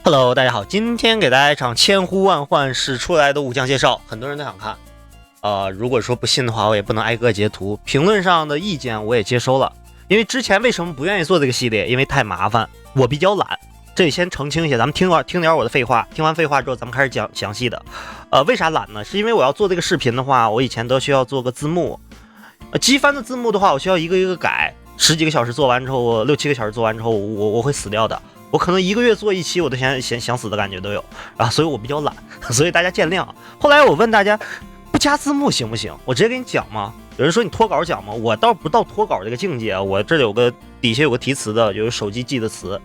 Hello， 大家好，今天给大家一场千呼万唤始出来的武将介绍，很多人都想看。如果说不信的话，我也不能挨个截图，评论上的意见我也接收了。因为之前为什么不愿意做这个系列？因为太麻烦，我比较懒。这里先澄清一下，咱们听点我的废话，听完废话之后，咱们开始讲详细的。为啥懒呢？是因为我要做这个视频的话，我以前都需要做个字幕，机翻的字幕的话，我需要一个一个改，10几个小时做完之后，6、7个小时做完之后，我会死掉的。我可能1个月做一期，我都想死的感觉都有啊，所以我比较懒，所以大家见谅。后来我问大家，不加字幕行不行？我直接给你讲吗？有人说你脱稿讲吗？我倒不到脱稿这个境界，我这有个底下有个提词的，有手机记的词，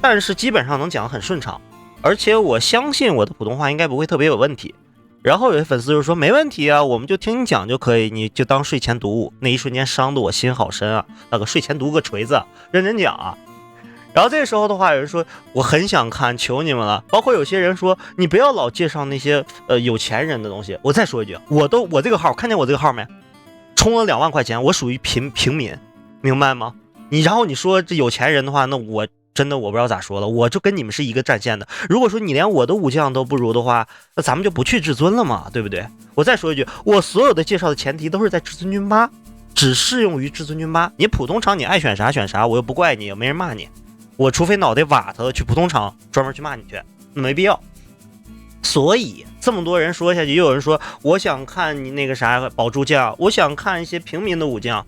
但是基本上能讲得很顺畅，而且我相信我的普通话应该不会特别有问题。然后有些粉丝就说没问题啊，我们就听你讲就可以，你就当睡前读物。那一瞬间伤得我心好深啊，那个睡前读个锤子，认真讲啊。然后这个时候的话，有人说我很想看，求你们了。包括有些人说你不要老介绍那些有钱人的东西。我再说一句，我这个号看见我这个号没？充了2万块钱，我属于平民，明白吗？然后你说这有钱人的话，那我真的我不知道咋说了，我就跟你们是一个战线的。如果说你连我的武将都不如的话，那咱们就不去至尊了嘛，对不对？我再说一句，我所有的介绍的前提都是在至尊军8，只适用于至尊军8。你普通场你爱选啥选啥，我又不怪你，也没人骂你。我除非脑袋瓦特去普通场专门去骂你去，那没必要。所以这么多人说下去，又有人说我想看你那个啥宝珠将，我想看一些平民的武将。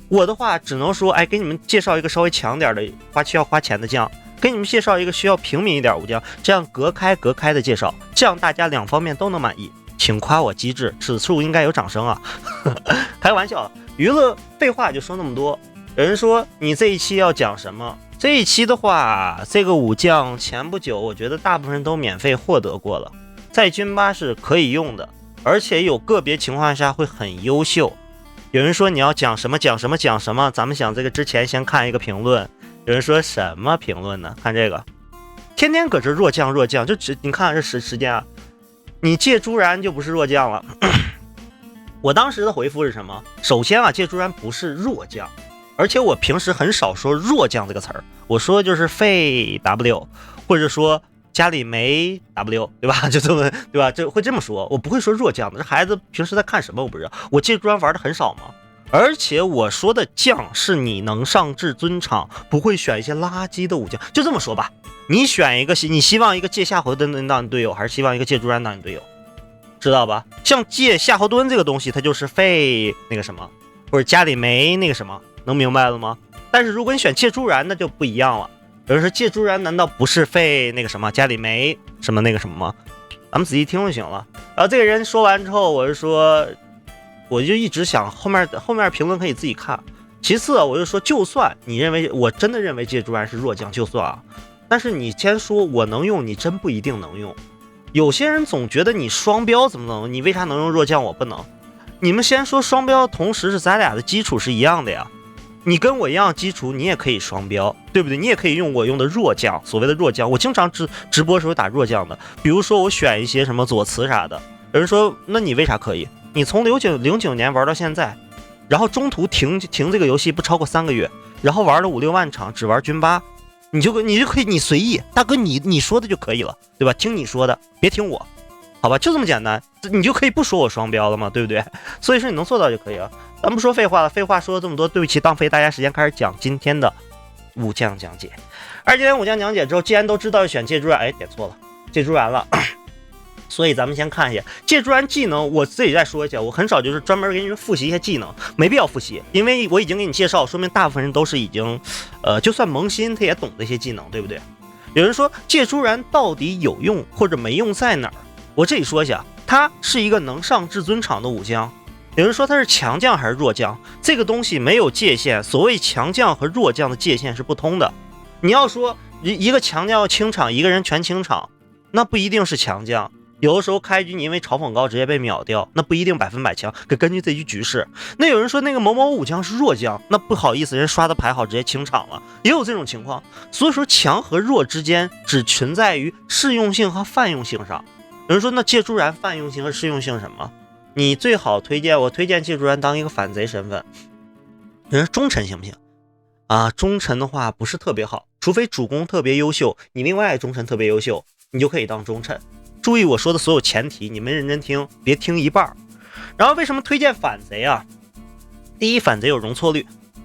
我的话只能说，给你们介绍一个稍微强点的需要花钱的将，给你们介绍一个需要平民一点武将，这样隔开的介绍，这样大家2方面都能满意。请夸我机智，此处应该有掌声啊！开玩笑，娱乐废话就说那么多。有人说你这一期要讲什么？这一期的话，这个武将前不久我觉得大部分人都免费获得过了，在军8是可以用的，而且有个别情况下会很优秀。有人说你要讲什么，咱们想这个之前先看一个评论。有人说什么评论呢？看这个，天天搁这弱将，就你看这时间啊，你借朱然就不是弱将了。我当时的回复是什么？首先啊，借朱然不是弱将，而且我平时很少说弱将这个词儿，我说就是废 W， 或者说家里没 W， 对吧？就这么对吧？就会这么说，我不会说弱将的。这孩子平时在看什么我不知道，我借朱然玩的很少吗？而且我说的将是你能上至尊场，不会选一些垃圾的武将。就这么说吧，你选一个，你希望一个借夏侯惇当你队友，还是希望一个借朱然当你队友？知道吧？像借夏侯惇这个东西，它就是废那个什么，或者家里没那个什么，能明白了吗？但是如果你选借朱然，那就不一样了。有人说借朱然难道不是废那个什么家里没什么那个什么吗？咱们仔细听就行了。然后这个人说完之后，我就一直想后面评论可以自己看。其次我就说，就算你认为我真的认为借朱然是弱将，就算啊，但是你先说我能用，你真不一定能用。有些人总觉得你双标怎么能，你为啥能用弱将我不能？你们先说双标，同时是咱俩的基础是一样的呀。你跟我一样基础，你也可以双标，对不对？你也可以用我用的弱将，所谓的弱将，我经常直播时候打弱将的。比如说我选一些什么左慈啥的，有人说那你为啥可以？你从09年玩到现在，然后中途停这个游戏不超过3个月，然后玩了5、6万场，只玩军8，你就可以，你随意，大哥你说的就可以了，对吧？听你说的，别听我，好吧？就这么简单，你就可以不说我双标了嘛，对不对？所以说你能做到就可以了。咱不说废话了，废话说了这么多，对不起，浪费大家时间，开始讲今天的武将讲解。而今天武将讲解之后，既然都知道要选借朱然，点错了，借朱然了。所以咱们先看一下借朱然技能，我自己再说一下，我很少就是专门给你们复习一些技能，没必要复习，因为我已经给你介绍，说明大部分人都是已经就算萌新他也懂这些技能，对不对？有人说借朱然到底有用或者没用在哪儿？我这里说一下，他是一个能上至尊场的武将。有人说他是强将还是弱将，这个东西没有界限，所谓强将和弱将的界限是不通的。你要说一个强将要清场，一个人全清场，那不一定是强将，有的时候开局你因为嘲讽高直接被秒掉，那不一定100%强，根据这局局势。那有人说那个某某武将是弱将，那不好意思，人刷的牌好直接清场了，也有这种情况。所以说强和弱之间只存在于适用性和泛用性上。有人说那借朱然泛用性和适用性什么？你最好推荐借朱然当一个反贼身份。有人说忠臣行不行？忠臣的话不是特别好，除非主公特别优秀，你另外忠臣特别优秀，你就可以当忠臣。注意我说的所有前提，你们认真听，别听一半。然后为什么推荐反贼啊？第一，反贼有容错率；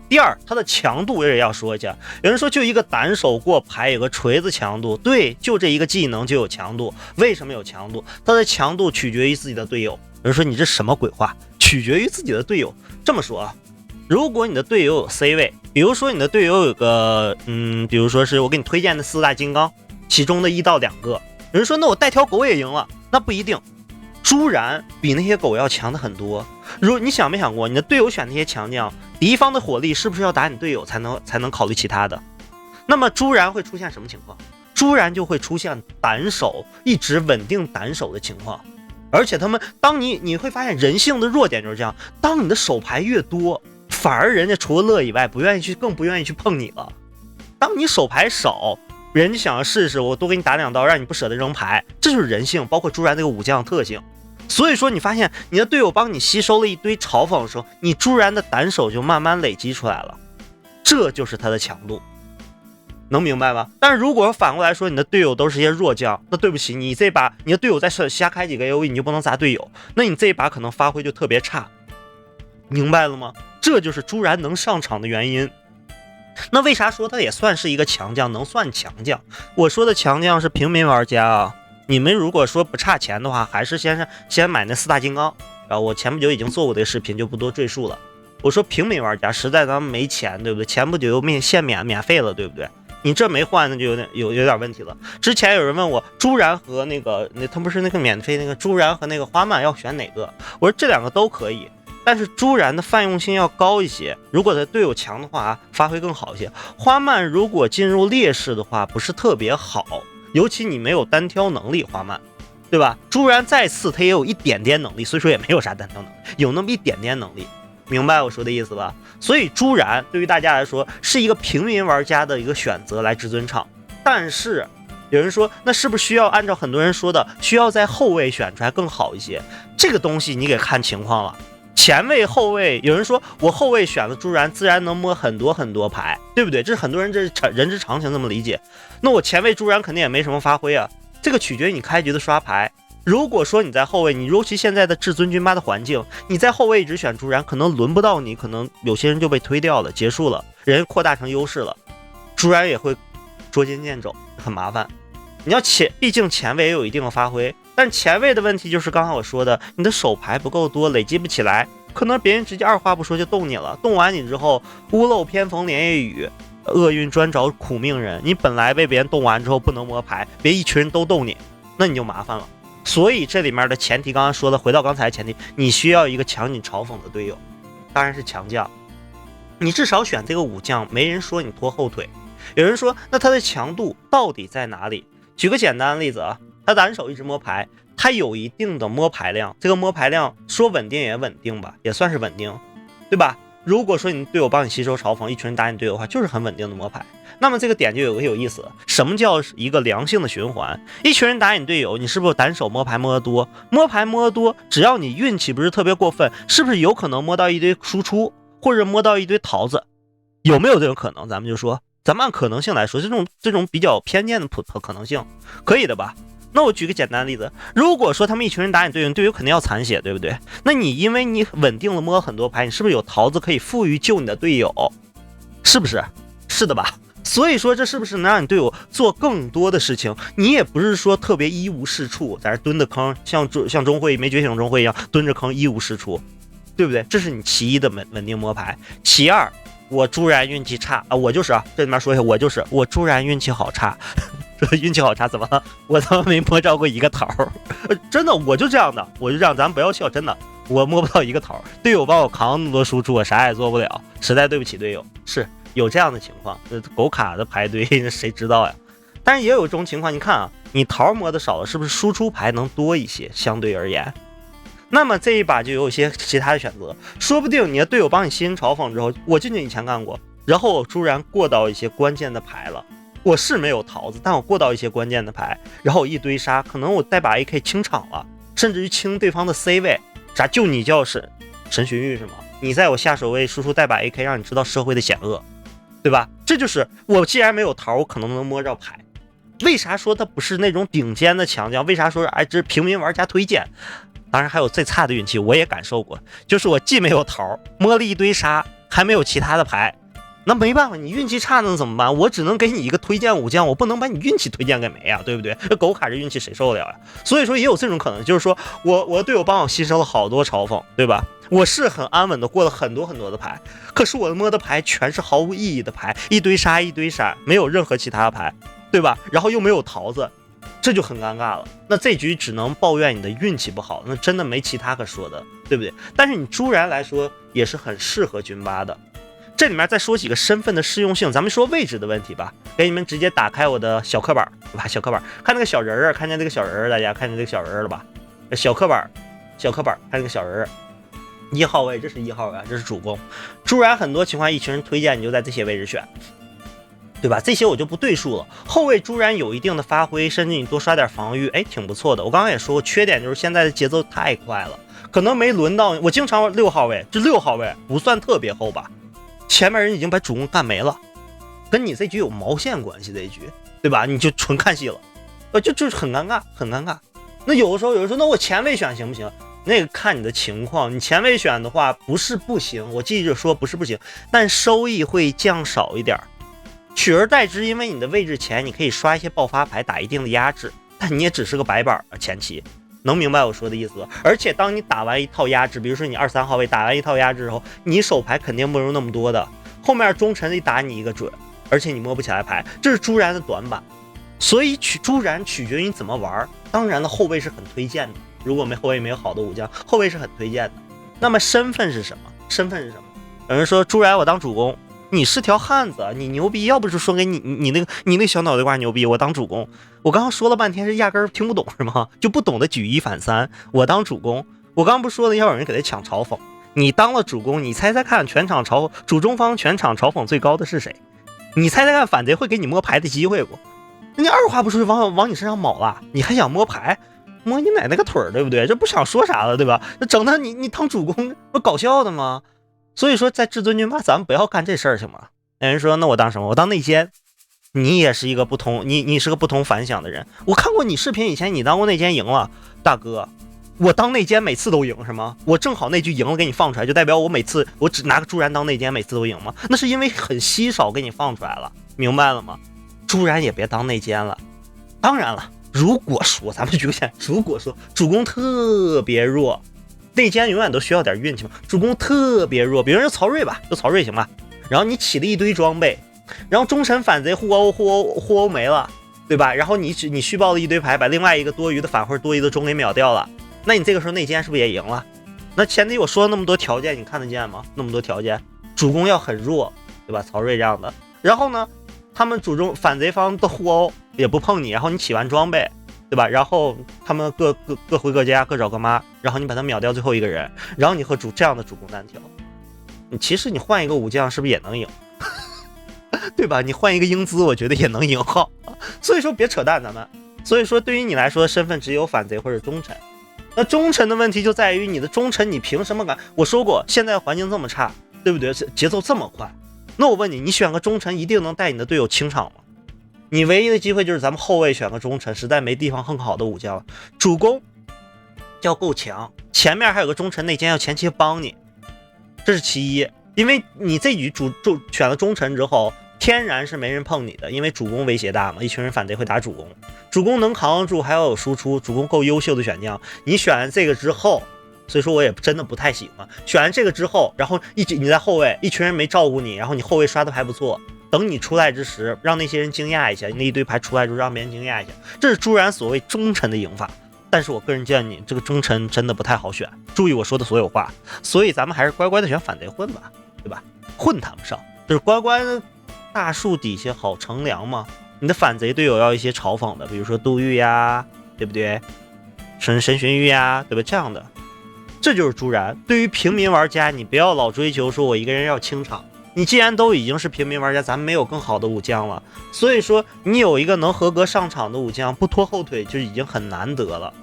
第二，它的强度我也要说一下。有人说就一个单手过牌有个锤子强度，对，就这一个技能就有强度。为什么有强度？它的强度取决于自己的队友。有人说你这什么鬼话？取决于自己的队友。这么说啊，如果你的队友有 C 位，比如说你的队友有个比如说是我给你推荐的4大金刚，其中的1到2个。有人说那我带条狗也赢了，那不一定。朱然比那些狗要强的很多。你想没想过，你的队友选那些强将，敌方的火力是不是要打你队友才能考虑其他的？那么朱然会出现什么情况？朱然就会出现单手一直稳定单手的情况。而且当你会发现人性的弱点就是这样，当你的手牌越多，反而人家除了乐以外更不愿意去碰你了。当你手牌少，人家想要试试我多给你打2刀，让你不舍得扔牌，这就是人性，包括朱然这个武将的特性。所以说你发现你的队友帮你吸收了一堆嘲讽的时候，你朱然的单手就慢慢累积出来了，这就是他的强度，能明白吗？但是如果反过来说你的队友都是些弱将，那对不起，你这把你的队友再瞎开几个 AoE 你就不能砸队友，那你这一把可能发挥就特别差，明白了吗？这就是朱然能上场的原因。那为啥说他也算是一个强将，能算强将？我说的强将是平民玩家啊。你们如果说不差钱的话，还是先买那4大金刚。然后我前不久已经做过这个视频，就不多赘述了。我说平民玩家实在咱们没钱，对不对？前不久又免费了，对不对？你这没换，那就有点问题了。之前有人问我朱然和他不是那个免费那个朱然和那个花曼要选哪个？我说这2个都可以，但是朱然的泛用性要高一些，如果他队友强的话，发挥更好一些。花曼如果进入劣势的话，不是特别好。尤其你没有单挑能力，花曼，对吧？朱然再次他也有一点点能力，所以说也没有啥单挑能力，有那么一点点能力，明白我说的意思吧？所以朱然对于大家来说是一个平民玩家的一个选择来至尊场。但是有人说，那是不是需要按照很多人说的，需要在后卫选出来更好一些？这个东西你给看情况了。前卫后卫，有人说我后卫选了朱然，自然能摸很多很多牌，对不对？这是很多人人之常情这么理解。那我前卫朱然肯定也没什么发挥啊，这个取决于你开局的刷牌。如果说你在后卫，你尤其现在的至尊军吧的环境，你在后卫一直选朱然，可能轮不到你，可能有些人就被推掉了，结束了，人扩大成优势了，朱然也会捉襟见肘，很麻烦。你要毕竟前卫也有一定的发挥，但前卫的问题就是刚才我说的，你的手牌不够多，累积不起来，可能别人直接二话不说就动你了，动完你之后，屋漏偏逢连夜雨，厄运专找苦命人，你本来被别人动完之后不能摸牌，别一群人都动你，那你就麻烦了。所以这里面的前提，刚刚说的，回到刚才的前提，你需要一个强你嘲讽的队友，当然是强将，你至少选这个武将，没人说你拖后腿。有人说，那他的强度到底在哪里？举个简单的例子啊，他单手一直摸牌，他有一定的摸牌量，这个摸牌量说稳定也稳定吧，也算是稳定，对吧？如果说你队友帮你吸收嘲讽，一群人打你队友的话，就是很稳定的摸牌。那么这个点就有个有意思，什么叫一个良性的循环？一群人打你队友，你是不是单手摸牌摸得多？摸牌摸得多，只要你运气不是特别过分，是不是有可能摸到一堆输出，或者摸到一堆桃子？有没有这种可能？咱们就说，咱们按可能性来说，这种比较偏见的可能性，可以的吧？那我举个简单的例子，如果说他们一群人打你队友，队友肯定要残血，对不对？那你因为你稳定的摸很多牌，你是不是有桃子可以富裕救你的队友？是不是？是的吧？所以说这是不是能让你队友做更多的事情？你也不是说特别一无是处，在这蹲着坑，像钟会没觉醒钟会一样蹲着坑一无是处，对不对？这是你其一的稳定摸牌。其二，我朱然运气差啊，我就是啊，这里面说一下，我朱然运气好差。运气好差怎么了？我他妈没摸着过一个桃，真的，我就这样，咱们不要笑，真的，我摸不到一个桃，队友帮我扛那么多输出，我啥也做不了，实在对不起队友，是有这样的情况，狗卡的排队谁知道呀？但是也有一种情况，你看啊，你桃摸的少了，是不是输出牌能多一些？相对而言，那么这一把就有一些其他的选择，说不定你的队友帮你吸引嘲讽之后，我以前干过，然后我突然过到一些关键的牌了。我是没有桃子，但我过到一些关键的牌，然后我一堆杀，可能我带把 AK 清场了，甚至于清对方的 C 位，啥就你叫神巡玉是吗？你在我下手位输出带把 AK， 让你知道社会的险恶，对吧？这就是我既然没有桃，我可能能摸着牌。为啥说它不是那种顶尖的强将？为啥说这是平民玩家推荐？当然还有最差的运气，我也感受过，就是我既没有桃，摸了一堆沙，还没有其他的牌。那没办法，你运气差能怎么办？我只能给你一个推荐武将，我不能把你运气推荐给没啊，对不对？这狗卡这运气谁受得了呀？所以说也有这种可能，就是说我的队友帮我牺牲了好多嘲讽，对吧？我是很安稳的过了很多的牌，可是我摸的牌全是毫无意义的牌，一堆沙一堆闪，没有任何其他牌，对吧？然后又没有桃子，这就很尴尬了。那这局只能抱怨你的运气不好，那真的没其他可说的，对不对？但是你朱然来说也是很适合军八的。这里面再说几个身份的适用性，咱们说位置的问题吧。给你们直接打开我的小课本，对吧？小课本，看那个小人儿，看见这个小人儿，大家看见这个小人儿了吧？小课本，看这个小人儿。1号位，这是1号位，这是主攻。朱然很多情况一群人推荐你就在这些位置选，对吧？这些我就不对述了。后卫朱然有一定的发挥，甚至你多刷点防御，哎，挺不错的。我刚刚也说过，缺点就是现在的节奏太快了，可能没轮到我。经常6号位，这6号位不算特别后吧？前面人已经把主攻干没了，跟你这局有毛线关系？这一局，对吧？你就纯看戏了，就是很尴尬，很尴尬。那有的时候，那我前卫选行不行？那个看你的情况，你前卫选的话不是不行，我记着说不是不行，但收益会降少一点。取而代之，因为你的位置前你可以刷一些爆发牌打一定的压制，但你也只是个白板前期。能明白我说的意思吧？而且当你打完一套压制，比如说你2、3号位打完一套压制之后，你手牌肯定不如那么多的，后面忠臣得打你一个准，而且你摸不起来牌，这是朱然的短板。所以朱然取决于你怎么玩。当然的，后卫是很推荐的，如果后卫没有好的武将，后卫是很推荐的。那么身份是什么？有人说朱然我当主攻，你是条汉子，你牛逼，要不是说给你那个小脑袋瓜牛逼，我当主攻。我刚刚说了半天是压根儿听不懂是吗？就不懂得举1反3，我当主攻。我刚刚不是说了要有人给他抢嘲讽，你当了主攻，你猜猜看主中方全场嘲讽最高的是谁？你猜猜看反贼会给你摸牌的机会不？你二话不说就往你身上卯了，你还想摸牌？摸你奶奶个腿儿，对不对？这不想说啥了，对吧？这整的你当主攻不搞笑的吗？所以说在至尊军吧，咱们不要干这事儿行吗？有人说那我当什么？我当内奸。你也是一个不同，你是个不同凡响的人。我看过你视频，以前你当过内奸赢了，大哥，我当内奸每次都赢是吗？我正好那局赢了给你放出来，就代表我每次我只拿个朱然当内奸每次都赢吗？那是因为很稀少给你放出来了，明白了吗？朱然也别当内奸了。当然了，如果说咱们举个例，如果说主攻特别弱，内奸永远都需要点运气嘛。主攻特别弱，比如说曹睿吧，就曹睿行吧。然后你起了一堆装备，然后忠臣反贼互殴没了，对吧？然后你续报了一堆牌，把另外一个多余的反或者多余的中给秒掉了，那你这个时候内奸是不是也赢了？那前提我说了那么多条件，你看得见吗？那么多条件，主攻要很弱，对吧？曹睿这样的，然后呢，他们反贼方的互殴也不碰你，然后你起完装备，对吧？然后他们各回各家，各找各妈，然后你把他秒掉最后一个人，然后你和这样的主攻单挑，其实你换一个武将是不是也能赢？对吧？你换一个英姿，我觉得也能赢好。所以说别扯淡，咱们。所以说对于你来说，身份只有反贼或者忠臣。那忠臣的问题就在于你的忠臣，你凭什么敢？我说过，现在环境这么差，对不对？节奏这么快，那我问你，你选个忠臣一定能带你的队友清场吗？你唯一的机会就是咱们后卫选个忠臣，实在没地方更好的武将了。主攻要够强，前面还有个忠臣内奸要前期帮你，这是其一。因为你这局选了忠臣之后，天然是没人碰你的，因为主攻威胁大嘛，一群人反贼会打主攻，主攻能扛得住，还要有输出，主攻够优秀的选将。你选完这个之后，所以说我也真的不太喜欢选完这个之后，然后你在后卫，一群人没照顾你，然后你后卫刷的还不错，等你出来之时，让那些人惊讶一下，你那一堆牌出来之后让别人惊讶一下，这是朱然所谓忠臣的赢法。但是我个人建议你，这个忠臣真的不太好选，注意我说的所有话。所以咱们还是乖乖的选反贼混吧，对吧？混谈不上，就是乖乖的大树底下好乘凉嘛。你的反贼队友要一些嘲讽的，比如说杜玉呀，对不对？神荀彧呀，对吧？这样的，这就是朱然。对于平民玩家，你不要老追求说我一个人要清场。你既然都已经是平民玩家，咱们没有更好的武将了，所以说你有一个能合格上场的武将，不拖后腿就已经很难得了。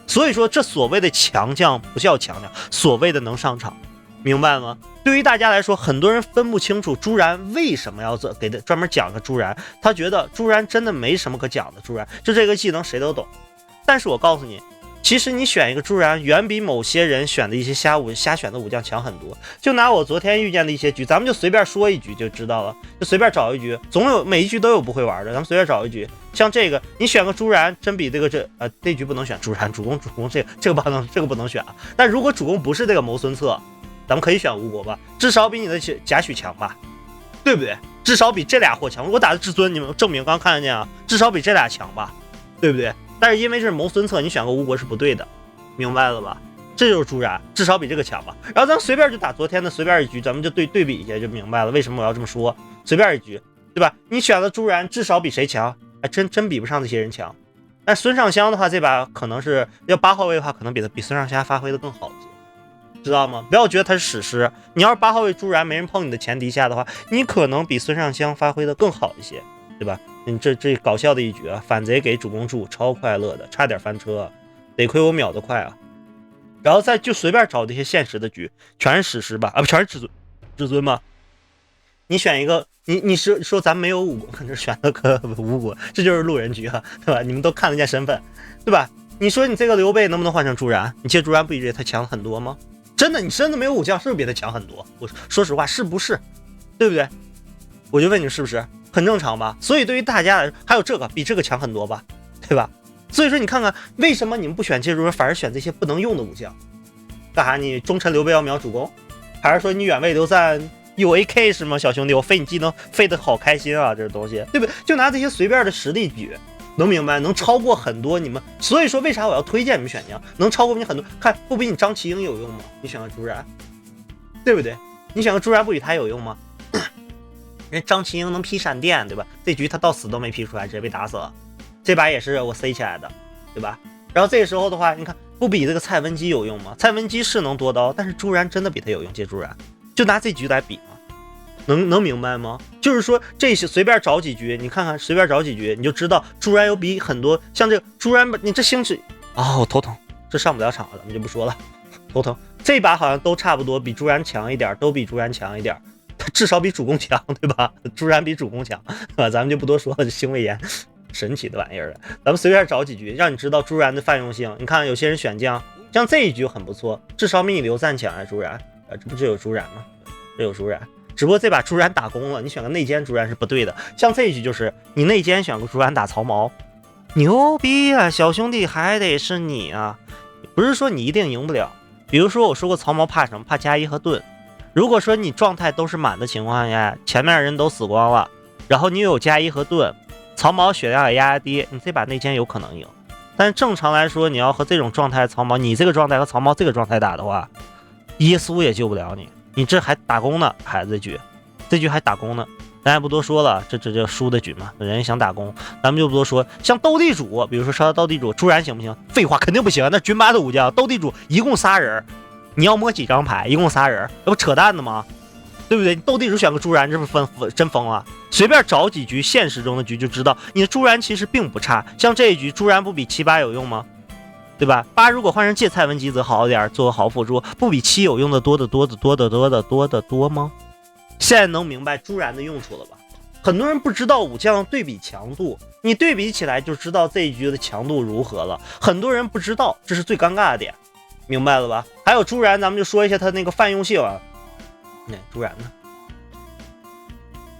所以说这所谓的强将不叫强将，所谓的能上场，明白吗？对于大家来说，很多人分不清楚朱然为什么要给他专门讲个朱然，他觉得朱然真的没什么可讲的，朱然就这个技能谁都懂。但是我告诉你，其实你选一个朱然，远比某些人选的一些瞎选的武将强很多。就拿我昨天遇见的一些局，咱们就随便说一局就知道了，就随便找一局，总有每一局都有不会玩的，咱们随便找一局。像这个，你选个朱然，真比这局不能选朱然，主攻这个不能选啊。但如果主攻不是这个谋孙策，咱们可以选吴国吧，至少比你的贾诩强吧，对不对？至少比这俩货强。我打的至尊，你们证明刚看得见啊，至少比这俩强吧，对不对？但是因为这是谋孙策，你选个吴国是不对的，明白了吧？这就是朱然，至少比这个强吧。然后咱们随便就打昨天的随便一局，咱们就对比一下就明白了为什么我要这么说。随便一局，对吧？你选了朱然，至少比谁强？还真比不上那些人强。但孙尚香的话，这把可能是要8号位的话，可能比孙尚香发挥的更好一些。知道吗？不要觉得他是史诗，你要是8号位朱然没人碰你的前提下的话，你可能比孙尚香发挥的更好一些，对吧？你这搞笑的一局啊，反贼给主公助，超快乐的，差点翻车，得亏我秒得快啊。然后再就随便找这些现实的局，全是史诗吧？啊，不全是至尊吗？你选一个，你是说咱没有武功，这选了个吴国，这就是路人局啊，对吧？你们都看得见身份，对吧？你说你这个刘备能不能换成朱然？你借朱然不比他强很多吗？真的，你真的没有武将，是不是比他强很多？我说实话，是不是？对不对？我就问你是不是？很正常吧？所以对于大家来说，还有这个比这个强很多吧？对吧？所以说你看看，为什么你们不选借朱然，反而选这些不能用的武将？干啥？你忠臣刘备要秒主公，还是说你远位刘赞有 AK 是吗？小兄弟，我费你技能费得好开心啊，这东西，对不对？就拿这些随便的实力比。能明白，能超过很多你们，所以说为啥我要推荐你们选将？能超过你很多，看不比你张齐英有用吗？你选个朱然，对不对？你选个朱然不比他有用吗？人张齐英能劈闪电，对吧？这局他到死都没劈出来，直接被打死了。这把也是我塞起来的，对吧？然后这个时候的话，你看不比这个蔡文姬有用吗？蔡文姬是能多刀，但是朱然真的比他有用，借朱然就拿这局来比嘛。能明白吗？就是说这些随便找几局，你看看随便找几局，你就知道朱然有比很多像这个朱然，你这星矢啊，我头疼，这上不了场了，咱们就不说了，头疼。这把好像都差不多，比朱然强一点，都比朱然强一点，他至少比主公强，对吧？朱然比主公强，对吧？咱们就不多说了，这星位炎神奇的玩意儿了。咱们随便找几局，让你知道朱然的泛用性。你看有些人选将，像这一局很不错，至少比你刘赞强啊，朱然啊，这不就有朱然吗？这有朱然。只不过这把朱然打攻了，你选个内奸朱然是不对的。像这一局就是你内奸选个朱然打曹髦，牛逼啊，小兄弟还得是你啊！不是说你一定赢不了。比如说我说过曹髦怕什么？怕加一和盾。如果说你状态都是满的情况下，前面人都死光了，然后你又有加一和盾，曹髦血量也压低，你这把内奸有可能赢。但是正常来说，你要和这种状态曹髦，你这个状态和曹髦这个状态打的话，耶稣也救不了你。你这还打工呢，孩子，这局还打工呢，咱也不多说了，这输的局嘛，人家想打工，咱们就不多说。像斗地主，比如说烧斗地主，朱然行不行？废话，肯定不行，那军阀的武将，斗地主一共仨人，你要摸几张牌，一共仨人，这不扯淡的吗？对不对？斗地主选个朱然，这不真疯了？随便找几局现实中的局就知道，你的朱然其实并不差。像这一局，朱然不比7、8有用吗？对吧？8如果换成借蔡文姬则好点，做个好辅助，不比7有用的多得多吗？现在能明白朱然的用处了吧？很多人不知道武将对比强度，你对比起来就知道这一局的强度如何了。很多人不知道，这是最尴尬的点，明白了吧？还有朱然，咱们就说一下他那个泛用性啊。朱然呢？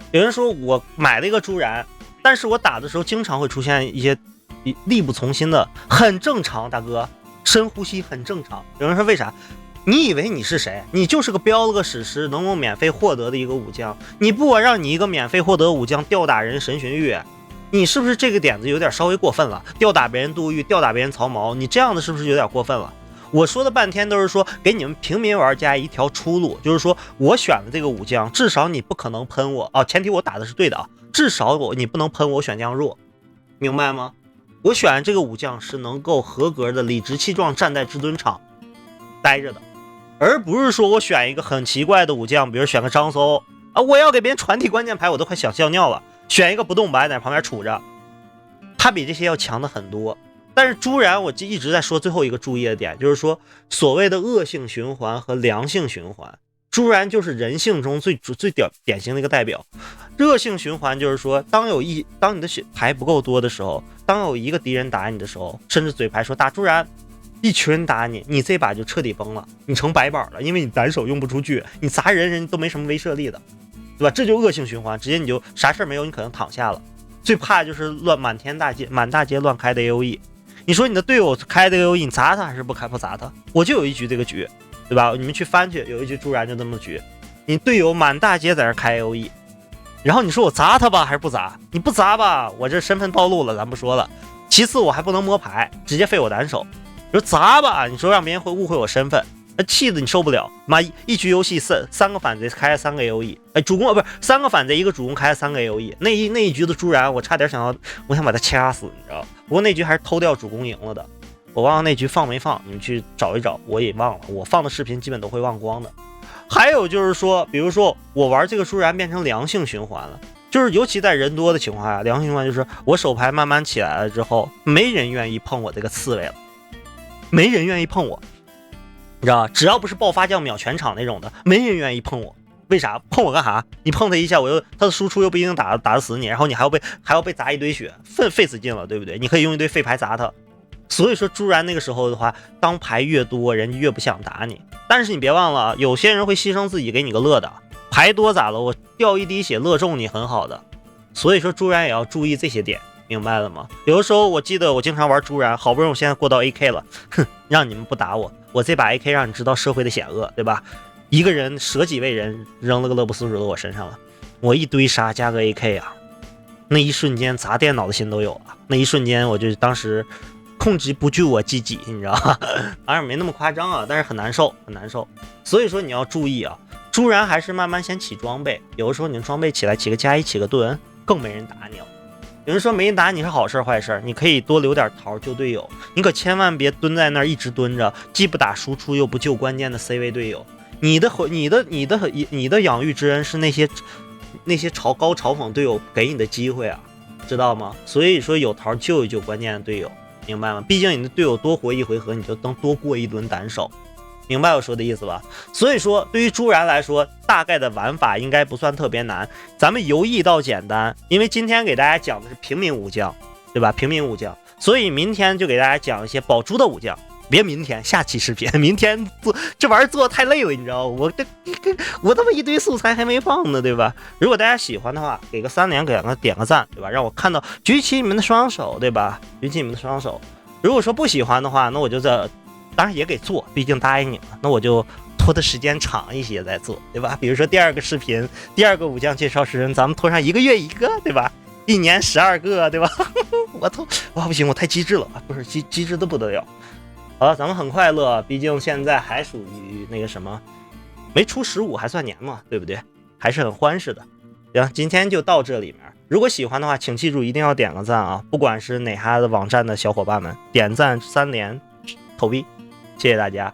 有人说我买了一个朱然，但是我打的时候经常会出现一些力不从心的，很正常，大哥，深呼吸很正常。有人说为啥？你以为你是谁？你就是个标了个史诗能够免费获得的一个武将，你不管让你一个免费获得武将吊打人神荀彧，你是不是这个点子有点稍微过分了？吊打别人杜预，吊打别人曹髦，你这样的是不是有点过分了？我说的半天都是说给你们平民玩家一条出路，就是说我选的这个武将，至少你不可能喷我啊，前提我打的是对的啊，至少你不能喷我选将弱，明白吗？我选这个武将是能够合格的理直气壮站在至尊场待着的，而不是说我选一个很奇怪的武将，比如选个张搜啊，我要给别人传递关键牌，我都快想笑尿了。选一个不动白在旁边杵着，他比这些要强的很多。但是朱然，我一直在说最后一个注意的点，就是说所谓的恶性循环和良性循环，朱然就是人性中最典型的一个代表。恶性循环就是说，当你的血牌不够多的时候，当有一个敌人打你的时候，甚至嘴牌说打朱然，一群人打你，你这把就彻底崩了，你成白板了，因为你单手用不出去，你砸人都没什么威慑力的，对吧？这就恶性循环，直接你就啥事没有，你可能躺下了。最怕就是满大街乱开的 AOE。你说你的队友开的 AOE， 你砸他还是不砸他？我就有一局这个局，对吧？你们去翻去，有一局朱然就这么局，你队友满大街在那开 AOE， 然后你说我砸他吧还是不砸？你不砸吧，我这身份暴露了，咱不说了。其次我还不能摸牌，直接废我单手。你说砸吧，你说让别人会误会我身份，气的你受不了。妈，一局游戏三个反贼开了3个 AOE， 主攻不是3个反贼一个主攻开了3个 AOE， 那一局的朱然我差点我想把他掐死，你知道？不过那局还是偷掉主攻赢了的，我忘了那局放没放，你们去找一找，我也忘了，我放的视频基本都会忘光的。还有就是说，比如说我玩这个朱然变成良性循环了，就是尤其在人多的情况下，良性循环就是我手牌慢慢起来了之后，没人愿意碰我这个刺猬了，没人愿意碰我，你知道吧？只要不是爆发将秒全场那种的，没人愿意碰我。为啥？碰我干啥？你碰他一下，他的输出又不一定打得死你，然后你还要被砸一堆血，费死劲了，对不对？你可以用一堆废牌砸他。所以说朱然那个时候的话，当牌越多，人家越不想打你。但是你别忘了，有些人会牺牲自己给你个乐的，牌多咋了？我掉一滴血乐中你很好的。所以说朱然也要注意这些点，明白了吗？有的时候我记得我经常玩朱然，好不容易我现在过到 AK 了，让你们不打我，我这把 AK 让你知道社会的险恶，对吧？一个人舍几位人扔了个乐不思蜀的我身上了，我一堆杀加个 AK 啊，那一瞬间砸电脑的心都有了，那一瞬间我就当时控制不住我自己，你知道吗？当然没那么夸张啊，但是很难受，很难受。所以说你要注意啊，朱然还是慢慢先起装备，有的时候你的装备起来起个加一起个盾，更没人打你了。有人说没人打你是好事坏事，你可以多留点桃救队友，你可千万别蹲在那儿一直蹲着，既不打输出又不救关键的 C 位队友。你的养育之恩是那些嘲讽队友给你的机会啊，知道吗？所以说有桃救一救关键的队友，明白吗？毕竟你的队友多活一回合，你就能多过一轮单手，明白我说的意思吧？所以说对于朱然来说，大概的玩法应该不算特别难，咱们由易到简单。因为今天给大家讲的是平民武将，对吧？平民武将，所以明天就给大家讲一些宝珠的武将。别明天，下期视频。明天做这玩意儿做太累了，你知道吗？我他妈一堆素材还没放呢，对吧？如果大家喜欢的话，给个3连，点个赞，对吧？让我看到举起你们的双手，对吧？举起你们的双手。如果说不喜欢的话，那我就当然也给做，毕竟答应你了，那我就拖的时间长一些再做，对吧？比如说第2个视频，第2个武将介绍视频，咱们拖上1个月1个，对吧？1年12个，对吧？哇不行，我太机智了，不是机智的不得了。好了，咱们很快乐，毕竟现在还属于那个什么，没出15还算年嘛，对不对？还是很欢实的。行，今天就到这里面。如果喜欢的话，请记住一定要点个赞啊！不管是哪哈的网站的小伙伴们，点赞3连投币，谢谢大家。